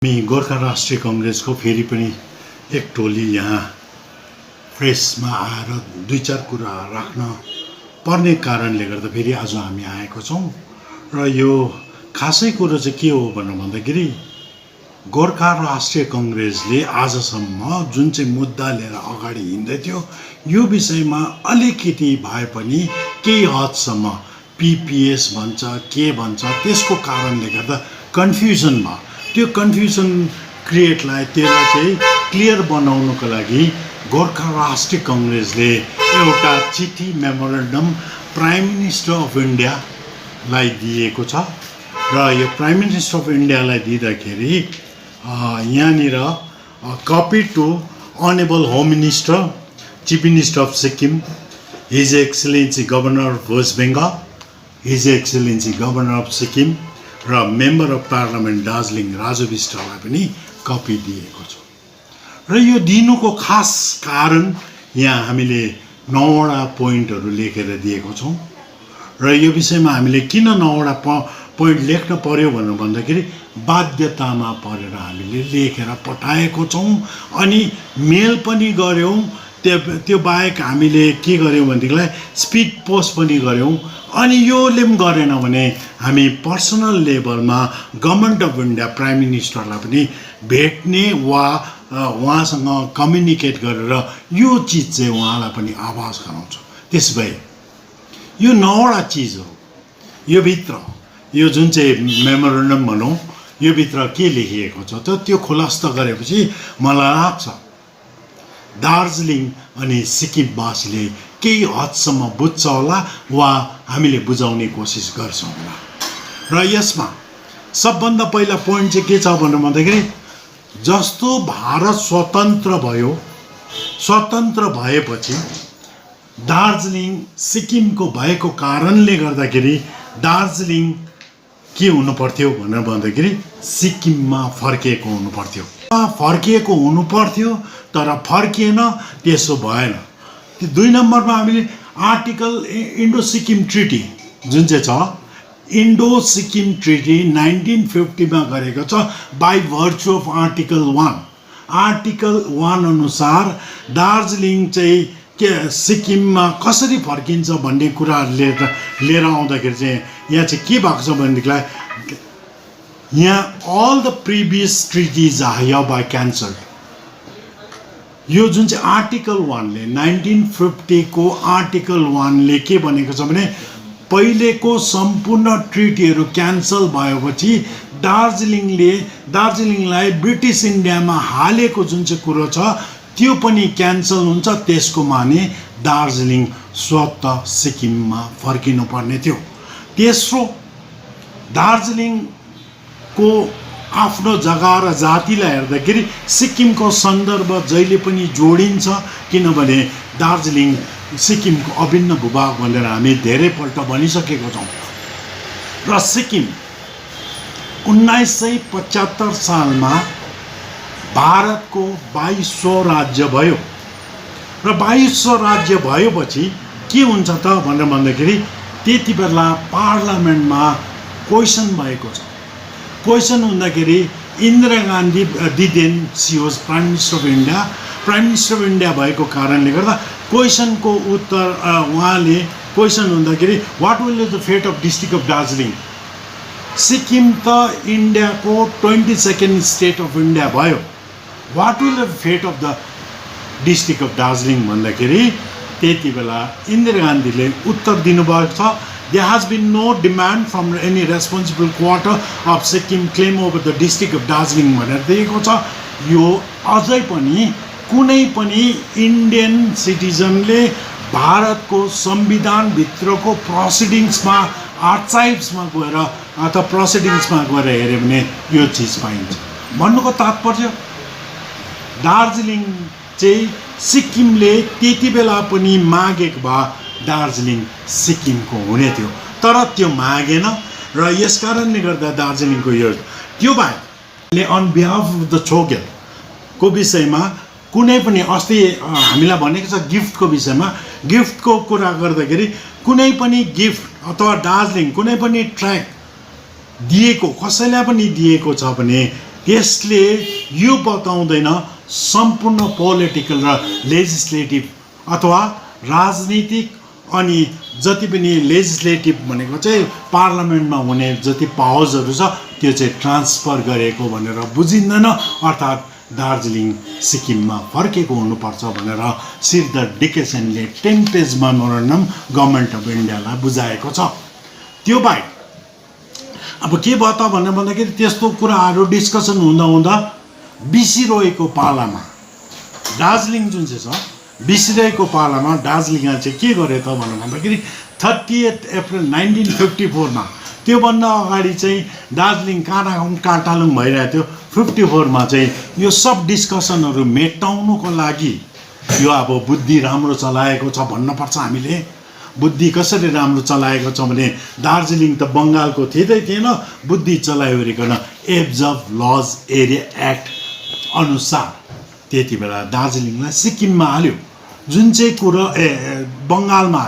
गोर्खा राष्ट्रिय कांग्रेसको फेरि पनि एक टोली यहाँ प्रेसमा आएर दुई चार कुरा राख्न पर्ने कारणले गर्दा फेरि आज हामी आएको छौँ र यो खासै कुरो चाहिँ के हो भनेर भन्दाखेरि गोर्खा राष्ट्रिय कांग्रेसले आजसम्म जुन चाहिँ मुद्दा लिएर अगाडि हिँड्दै थियो यो विषयमा अलिकति भए पनि केही हदसम्म पीपीएस भन्छ के भन्छ त्यसको कारणले गर्दा कन्फ्युजन भयो। त्यो कन्फ्युजन क्रिएटलाई त्यसलाई चाहिँ क्लियर बनाउनको लागि गोर्खा राष्ट्रिय कांग्रेसले एउटा चिठी मेमोरेन्डम प्राइम मिनिस्टर अफ इन्डियालाई दिएको छ र यो प्राइम मिनिस्टर अफ इन्डियालाई दिँदाखेरि यहाँनिर copy to honourable home minister chief minister of Sikkim his excellency governor of West Bengal his excellency governor of Sikkim र member of parliament Darjeeling Raju विष्टलाई पनि कपी दिएको छ र यो दिनुको खास कारण यहाँ हामीले 9वटा पोइन्टहरू लेखेर दिएको छौँ र यो विषयमा हामीले किन 9वटा पोइन्ट लेख्न पर्यो भनेर भन्दाखेरि बाध्यतामा परेर हामीले लेखेर पठाएको छौँ अनि मेल पनि गऱ्यौँ। त्यो बाहेक हामीले के गर्यौँ भनेदेखिलाई स्पिड पोस्ट पनि गऱ्यौँ अनि योले पनि गरेन भने हामी पर्सनल लेभलमा गभर्मेन्ट अफ इन्डिया प्राइम मिनिस्टरलाई पनि भेट्ने वा उहाँसँग कम्युनिकेट गरेर यो चिज चाहिँ उहाँलाई पनि आवाज गराउँछ। त्यसभए यो 9वटा चिज हो। यो भित्र यो जुन चाहिँ मेमोरेन्डम भनौँ यो भित्र के लेखिएको छ त त्यो खुलासा गरेपछि मलाई लाग्छ दार्जिलिङ अनि सिक्किमवासीले केही हदसम्म बुझ्छ होला वा हामीले बुझाउने कोसिस गर्छौँ होला। र यसमा सबभन्दा पहिला पोइन्ट चाहिँ के छ भनेर भन्दाखेरि जस्तो भारत स्वतन्त्र भयो स्वतन्त्र भएपछि दार्जिलिङ सिक्किमको भएको कारणले गर्दाखेरि दार्जिलिङ के हुनु पर्थ्यो भनेर भन्दाखेरि सिक्किममा फर्किएको हुनु पर्थ्यो तर फर्किएन। त्यसो भएन। त्यो 2 नम्बरमा हामीले आर्टिकल इन्डो सिक्किम ट्रिटी जुन चाहिँ छ इन्डो सिक्किम ट्रिटी 1950 मा गरेको छ बाई भर्चु अफ आर्टिकल 1 अनुसार दार्जिलिङ चाहिँ के सिक्किममा कसरी फर्किन्छ भन्ने कुरा लिएर आउँदाखेरि चाहिँ यहाँ चाहिँ के भएको छ भनेदेखिलाई यहाँ all the previous treaties are hereby cancelled. यो जुन चाहिँ आर्टिकल 1 ले 1950 को आर्टिकल 1 ले के भनेको छ भने पहिलेको सम्पूर्ण ट्रिटीहरू क्यान्सल भएपछि दार्जिलिङलाई ब्रिटिस इन्डियामा हालेको जुन चाहिँ कुरो छ त्यो पनि क्यान्सल हुन्छ। त्यसको माने दार्जिलिङ स्वतः सिक्किममा फर्किनु पर्ने थियो। तेस्रो दार्जिलिङको आफ्नो जग्गा र जातिलाई हेर्दाखेरि सिक्किमको सन्दर्भ जहिले पनि जोडिन्छ किनभने दार्जिलिङ सिक्किमको अभिन्न भूभाग भनेर हामी धेरैपल्ट भनिसकेको छौँ र सिक्किम 1975 सालमा भारतको 22औं राज्य भयो र 22औं राज्य भएपछि के हुन्छ त भनेर भन्दाखेरि त्यति बेला पार्लियामेन्टमा क्वेसन भएको छ। क्वेसन हुँदाखेरि Indira Gandhi then she was prime minister of India भएको कारणले गर्दा क्वेसनको उत्तर उहाँले क्वेसन हुँदाखेरि what will be the fate of district of Darjeeling. Sikkim त इन्डियाको 22nd स्टेट अफ इन्डिया भयो। What will the fate of the district of Darjeeling भन्दाखेरि त्यति बेला इन्दिरा गान्धीले उत्तर दिनुभएको छ there has been no demand from any responsible quarter of Sikkim claim over the district of Darjeeling भनेर दिएको छ। यो अझै पनि कुनै पनि इन्डियन सिटिजनले भारतको संविधान भित्रको प्रोसिडिङ्समा आर्काइभ्समा गएर अथवा प्रोसिडिङ्समा गएर हेर्यो भने यो चिज पाइन्छ। भन्नुको तात्पर्य दार्जिलिङ चाहिँ सिक्किमले त्यति बेला पनि मागेको भए दार्जिलिङ सिक्किमको हुने थियो तर त्यो मागेन र यस कारणले गर्दा दार्जिलिङको यो त्यो बाहेक अन बिहाफ अफ द छोगेलको विषयमा कुनै पनि अस्ति हामीलाई भनेको छ गिफ्टको विषयमा गिफ्टको कुरा गर्दाखेरि कुनै पनि गिफ्ट अथवा दार्जिलिङ कुनै पनि ट्र्याक दिएको कसैलाई पनि दिएको छ भने त्यसले यो बताउँदैन सम्पूर्ण पोलिटिकल र लेजिस्लेटिभ अथवा राजनीतिक अनि जति पनि लेजिस्लेटिभ भनेको चाहिँ पार्लियामेन्टमा हुने जति पावर्सहरू छ त्यो चाहिँ ट्रान्सफर गरेको भनेर बुझिँदैन। अर्थात् दार्जिलिङ सिक्किममा फर्केको हुनुपर्छ भनेर श्रीधर डिकेसनले 10 पेज मेमोरेन्डम गभर्मेन्ट अफ इन्डियालाई बुझाएको छ। त्यो बाहेक अब के भयो त भन्दाखेरि त्यस्तो कुराहरू डिस्कसन हुँदा हुँदा बिसिरहेको पालामा दार्जिलिङ जुन चाहिँ छ बिसिरहेको पालामा दार्जिलिङमा चाहिँ के गरे त भन्दाखेरि 30 अप्रिल 1954 मा त्योभन्दा अगाडि चाहिँ दार्जिलिङ काटालुङ भइरहेको थियो। 54 मा चाहिँ यो सब डिस्कसनहरू मेटाउनुको लागि यो अब बुद्धि राम्रो चलाएको छ भन्नुपर्छ हामीले। बुद्धि कसरी राम्रो चलाएको छ भने दार्जिलिङ त बङ्गालको थिएन, बुद्धि चलाइवरिकन एब्जर्भ लज एरिया एक्ट अनुसार त्यति बेला दार्जिलिङलाई सिक्किममा हाल्यो, जुन चाहिँ कुरो बङ्गालमा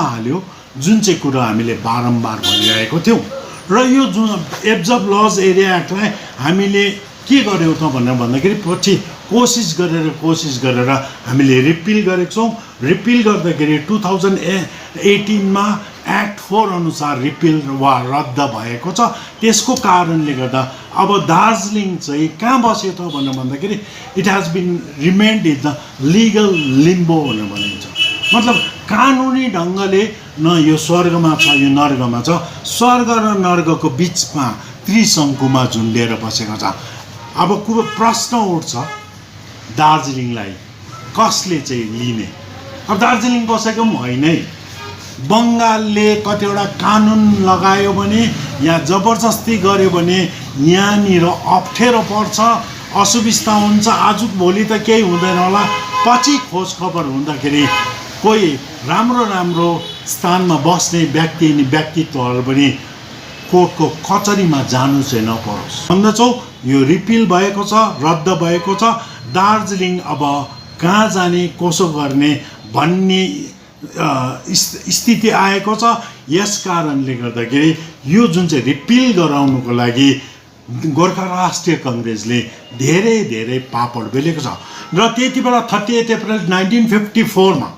हाल्यो जुन चाहिँ कुरो हामीले बारम्बार भनिरहेको थियौँ। र यो जुन एब्जर्भ लज एरिया एक्टलाई हामीले के गर्यौँ त भन्दाखेरि पछि कोसिस गरेर हामीले रिपिल गरेको छौँ। रिपिल गर्दाखेरि 2018 मा एक्ट 4 अनुसार रिपिल वा रद्द भएको छ। त्यसको कारणले गर्दा अब दार्जिलिङ चाहिँ कहाँ बस्यो त भन्दाखेरि it has been remained in the legal limbo भनेर भनिन्छ। मतलब कानुनी ढङ्गले न यो स्वर्गमा छ यो नर्गमा छ, स्वर्ग र नर्गको बिचमा त्रिशङ्कुमा झुन्डेर बसेको छ। अब प्रश्न उठ्छ दार्जिलिङलाई कसले चाहिँ लिने? अब दार्जिलिङ बसेको पनि होइन, बङ्गालले कतिवटा कानुन लगायो भने या जबरजस्ती गर्यो भने यहाँनिर अप्ठ्यारो पर्छ, असुविस्ता हुन्छ। आज भोलि त केही हुँदैन होला, पछि खोज खबर हुँदाखेरि कोही राम्रो स्थानमा बस्ने व्यक्ति अनि व्यक्तित्वहरू पनि कोर्टको कचहरीमा जानु चाहिँ नपरोस् भन्दछौँ। यो रिपिल भएको छ, रद्द भएको छ। दार्जिलिङ अब कहाँ जाने कसो गर्ने भन्ने स्थिति आएको छ। यस कारणले गर्दाखेरि यो जुन चाहिँ रिपिल गराउनुको लागि गोर्खा राष्ट्रिय कङ्ग्रेसले धेरै पापड बेलेको छ। र त्यति बेला 30 अप्रिल 1954 मा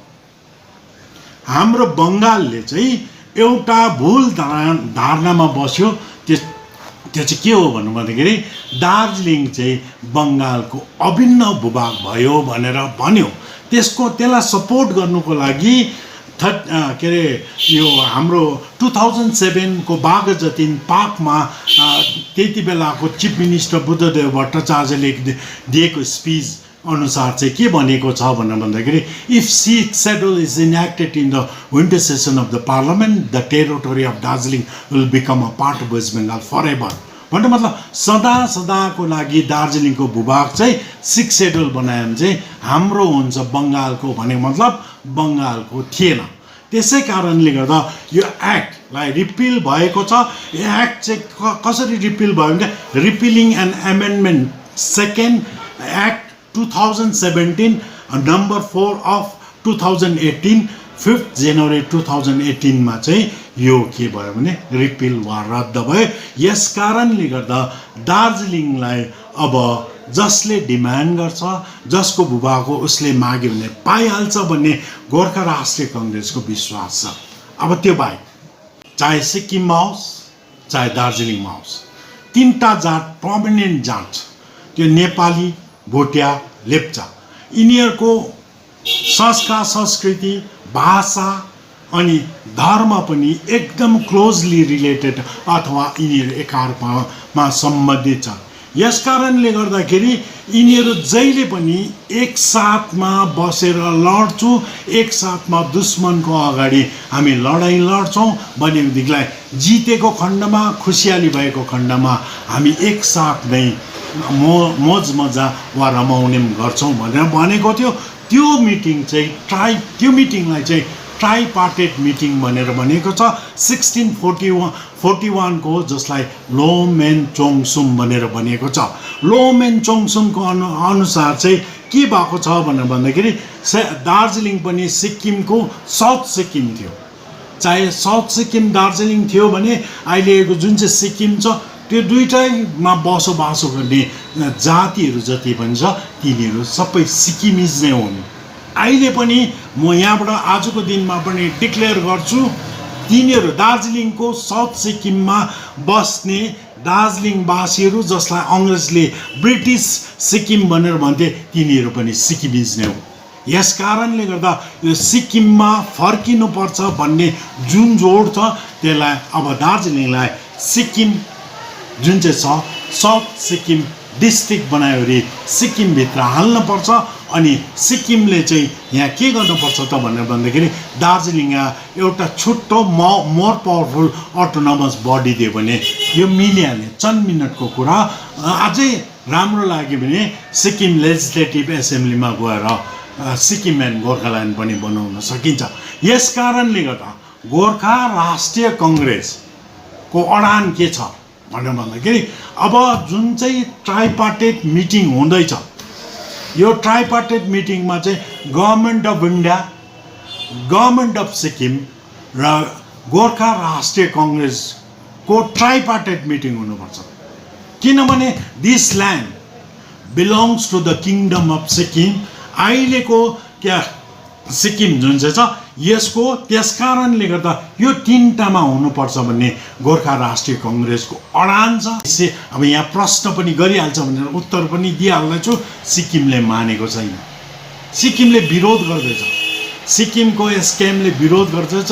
हाम्रो बङ्गालले चाहिँ एउटा भुल धारणामा बस्यो। त्यो चाहिँ के हो भन्दाखेरि दार्जिलिङ चाहिँ बङ्गालको अभिन्न भूभाग भयो भनेर भन्यो। त्यसलाई सपोर्ट गर्नुको लागि के अरे यो हाम्रो 2007 को बागजतिन पाकमा त्यति बेलाको चिफ मिनिस्टर बुद्धदेव भट्टाचार्यले दिएको स्पिच अनुसार चाहिँ के भनेको छ भन्दाखेरि if 6th schedule is enacted in the winter session of the parliament the territory of Darjeeling will become a part of West Bengal forever भन्नु मतलब सदाको लागि दार्जिलिङको भूभाग चाहिँ 6th शेड्युल बनायो भने चाहिँ हाम्रो हुन्छ बङ्गालको भने मतलब बङ्गालको थिएन। त्यसै कारणले गर्दा यो एक्टलाई रिपिल भएको छ। यो एक्ट चाहिँ कसरी रिपिल भयो भने repealing and amendment second act 2017 number 4 of 2018 5 जनवरी 2018 मा चाहिँ यो के भयो भने रिपिल वा रद्द भयो। यस कारणले गर्दा दार्जिलिङलाई अब जसले डिमान्ड गर्छ, जसको भूभाग हो उसले माग्यो भने पाइहाल्छ भन्ने गोर्खा राष्ट्रिय कङ्ग्रेसको विश्वास छ। अब त्यो बाहेक चाहे सिक्किममा होस् चाहे दार्जिलिङमा होस्, तीनटा जात प्रोमिनेन्ट जात छ, त्यो नेपाली, भोटिया, लेप्चा। यिनीहरूको संस्कार, संस्कृति, भाषा अनि धर्म पनि एकदम क्लोजली रिलेटेड अथवा यिनीहरू एकअर्कामा सम्बन्धित छ। यस कारणले गर्दाखेरि यिनीहरू जहिले पनि एक साथमा बसेर लड्छौँ, एक साथमा दुश्मनको अगाडि हामी लडाइँ लड्छौँ भनेदेखिलाई जितेको खण्डमा, खुसियाली भएको खण्डमा हामी एक साथ नै मोज मजा वा रमाउने गर्छौँ भनेर भनेको थियो। त्यो मिटिङलाई चाहिँ ट्राइपार्टेट मिटिङ भनेर भनेको छ। 1641 को जसलाई लोमेन चोङसुम भनेर भनिएको छ। लोमेन चोङसुमको अनुसार चाहिँ के भएको छ भनेर भन्दाखेरि दार्जिलिङ पनि सिक्किमको साउथ सिक्किम थियो। चाहे साउथ सिक्किम दार्जिलिङ थियो भने अहिलेको जुन चाहिँ सिक्किम छ त्यो दुईटैमा बसोबासो गर्ने जातिहरू जति पनि छ तिनीहरू सबै सिक्किमिज नै हुन्। अहिले पनि म यहाँबाट आजको दिनमा पनि डिक्लेयर गर्छु, तिनीहरू दार्जिलिङको साउथ सिक्किममा बस्ने दार्जिलिङवासीहरू जसलाई अङ्ग्रेजले ब्रिटिस सिक्किम भनेर भन्थे तिनीहरू पनि सिक्किमिज नै हो। यस कारणले गर्दा यो सिक्किममा फर्किनुपर्छ भन्ने जुन जोड छ त्यसलाई अब दार्जिलिङलाई सिक्किम जुन चाहिँ छ साउथ सिक्किम डिस्ट्रिक्ट बनायो अरे सिक्किमभित्र हाल्नुपर्छ। अनि सिक्किमले चाहिँ यहाँ के गर्नुपर्छ त भनेर भन्दाखेरि दार्जिलिङ एउटा छुट्टो मोर पावरफुल अटोनोमस बडी दियो भने यो मिलिहाल्ने चन्द मिनटको कुरा। अझै राम्रो लाग्यो भने सिक्किम लेजिस्लेटिभ एसेम्ब्लीमा गएर सिक्किम एन्ड गोर्खाल्यान्ड पनि बनाउन सकिन्छ। यस कारणले गर्दा गोर्खा राष्ट्रिय कङ्ग्रेसको अडान के छ भनेर भन्दाखेरि अब जुन चाहिँ ट्राइपार्टेट मिटिङ हुँदैछ, यो ट्राइपार्टेट मिटिङमा चाहिँ government of India, government of Sikkim र गोर्खा राष्ट्रिय कङ्ग्रेसको ट्राइपार्टेट मिटिङ हुनुपर्छ। किनभने this land belongs to the kingdom of Sikkim. अहिलेको क्या सिक्किम जुन चाहिँ छ यसको, त्यस कारणले गर्दा यो तीनटामा हुनुपर्छ भन्ने गोर्खा राष्ट्रिय कङ्ग्रेसको अडान छ। अब यहाँ प्रश्न पनि गरिहाल्छ भनेर उत्तर पनि दिइहाल्दैछु, सिक्किमले मानेको छैन, सिक्किमले विरोध गर्दैछ, सिक्किमको एसकेएमले विरोध गर्दैछ।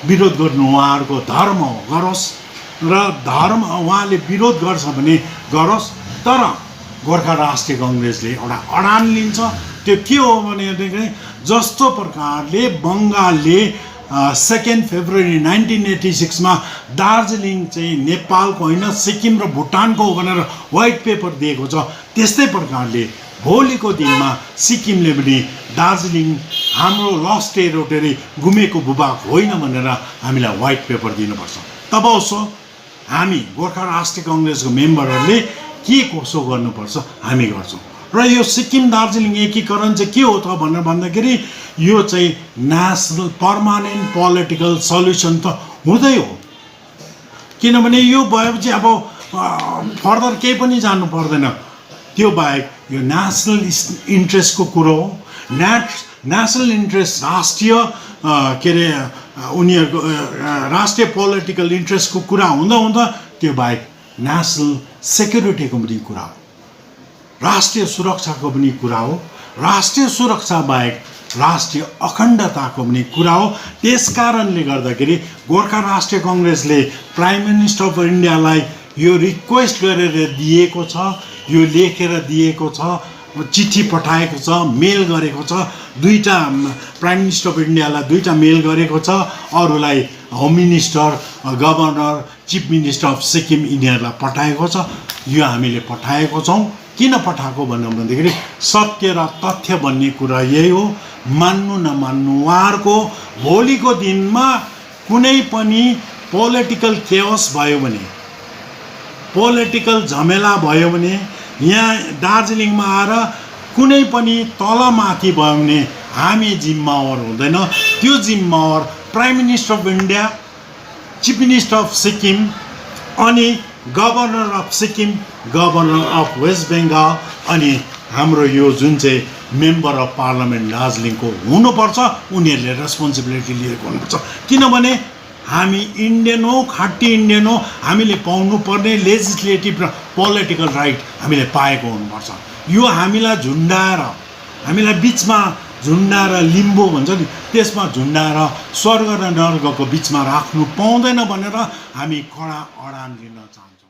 विरोध गर्नु उहाँहरूको धर्म हो, गरोस्, र धर्म उहाँले विरोध गर्छ भने गरोस्। तर गोर्खा राष्ट्रिय कङ्ग्रेसले एउटा अडान लिन्छ। त्यो के हो भनेदेखि जस्तो प्रकारले बङ्गालले 2 फेब्रुअरी 1986 दार्जिलिङ चाहिँ नेपालको होइन सिक्किम र भुटानको हो भनेर व्हाइट पेपर दिएको छ, त्यस्तै प्रकारले भोलिको दिनमा सिक्किमले पनि दार्जिलिङ हाम्रो लस्ट टेरिटोरी गुमेको भूभाग होइन भनेर हामीलाई व्हाइट पेपर दिनुपर्छ। तब उसो हामी गोर्खा राष्ट्रिय कङ्ग्रेसको मेम्बरहरूले के कसो गर्नुपर्छ हामी गर्छौँ। र यो सिक्किम दार्जिलिङ एकीकरण चाहिँ के हो त भनेर भन्दाखेरि यो चाहिँ नेसनल पर्मानेन्ट पोलिटिकल सल्युसन त हुँदै हो। किनभने यो भएपछि अब फर्दर केही पनि जानु पर्दैन। त्यो बाहेक यो नेसनल इन्ट्रेस्टको कुरो हो। नेसनल इन्ट्रेस्ट राष्ट्रिय के अरे उनीहरूको राष्ट्रिय पोलिटिकल इन्ट्रेस्टको कुरा हुँदा हुँदा त्यो बाहेक नेसनल सेक्युरिटीको पनि कुरा हो, राष्ट्रिय सुरक्षाको पनि कुरा हो, राष्ट्रिय सुरक्षा बाहेक राष्ट्रिय अखण्डताको पनि कुरा हो। त्यस कारणले गर्दाखेरि गोर्खा राष्ट्रिय कङ्ग्रेसले प्राइम मिनिस्टर अफ इन्डियालाई यो रिक्वेस्ट गरेर दिएको छ, यो लेखेर दिएको छ, चिठी पठाएको छ, मेल गरेको छ। दुईटा प्राइम मिनिस्टर अफ इन्डियालाई दुईटा मेल गरेको छ, अरूलाई home minister, governor, chief minister of Sikkim यिनीहरूलाई पठाएको छ। यो हामीले पठाएको छौँ। किन पठाएको भन्दाखेरि सत्य र तथ्य भन्ने कुरा यही हो। मान्नु नमान्नु उहाँहरूको भोलिको दिनमा कुनै पनि पोलिटिकल केओस भयो भने, पोलिटिकल झमेला भयो भने, यहाँ दार्जिलिङमा आएर कुनै पनि तलमाथि भयो भने हामी जिम्मेवार हुँदैन। त्यो जिम्मेवार prime minister of India, chief minister of Sikkim अनि governor of Sikkim, governor of West Bengal अनि हाम्रो यो जुन चाहिँ मेम्बर अफ पार्लियामेन्ट दार्जिलिङको हुनुपर्छ। उनीहरूले रेस्पोन्सिबिलिटी लिएको हुनुपर्छ। किनभने हामी इन्डियन हो, खाटी इन्डियन हो, हामीले पाउनुपर्ने लेजिस्लेटिभ र पोलिटिकल राइट हामीले पाएको हुनुपर्छ। यो हामीलाई झुन्डाएर, हामीलाई बिचमा झुन्डाएर लिम्बो भन्छ नि त्यसमा झुन्डाएर स्वर्ग र नर्कको बिचमा राख्नु पाउँदैन भनेर हामी कडा अडान लिन चाहन्छौँ।